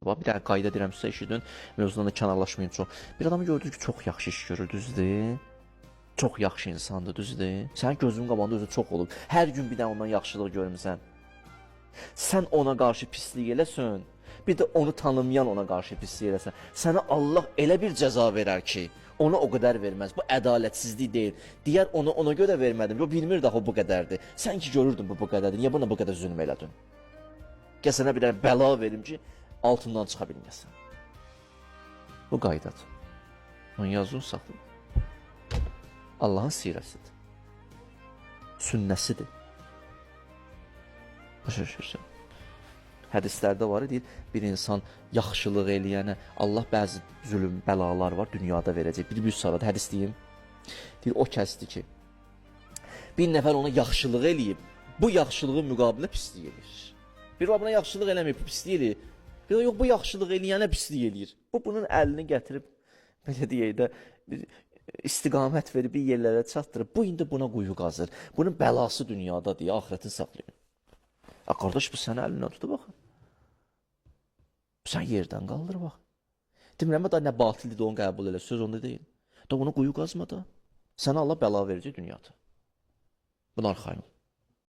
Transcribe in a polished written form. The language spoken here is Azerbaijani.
Bir dənə qayda deyirəm sizə, eşidin, mövzudan da kənarlaşmayın çox. Bir adamı gördünüz ki, çox yaxşı iş görür, düzdür? Çox yaxşı insandır, düzdür? Sənin gözünün qabağında özü çox olub. Hər gün bir dənə ondan yaxşılıq görmüsən. Sən ona qarşı pislik eləsən, bir də onu tanımayan ona qarşı pislik eləsən, sənə Allah elə bir cəza verər ki, ona o qədər verməz. Bu ədalətsizlik deyil. Deyər ona görə vermədim. O bilmir daha bu qədərdir. Sən ki görürdün bu qədərdir. Niyə buna bu qədər zülm elədin? Gəl sənə bir dənə bəla verim ki, altından çıxa bilməsən. Bu qaydadır. Onu yazın, saxlayın. Allahın sirəsidir. Sünnəsidir. Başa düşürsən. Hədislərdə var, deyir, bir insan yaxşılıq eləyənə Allah bəzi zülm, bəlalar var, dünyada verəcək. Bir sırada hədis deyim. Deyir, o kəsdir ki, bir nəfər ona yaxşılıq eləyib, bu yaxşılığın müqabilində pislik eləyir. Bir buna yaxşılıq eləməyib, pislik eləyir. Bir də yox, bu yaxşılıq eləyənə pislik eləyir. Bu, bunun əlini gətirib, belə deyək də, bir istiqamət verib, bir yerlərə çatdırıb, bu indi buna quyu qazır. Bunun bəlası dünyada deyə axirətini saxlayın. Qardaş, bu səni əlindən tutub, baxın. Sən yerdən qaldır, bax. Demirəm, da nə batildir də onu qəbul elə, söz onda deyil. Da onu quyu qazma da, sənə Allah bəla verəcək dünyada. Buna arxayın ol.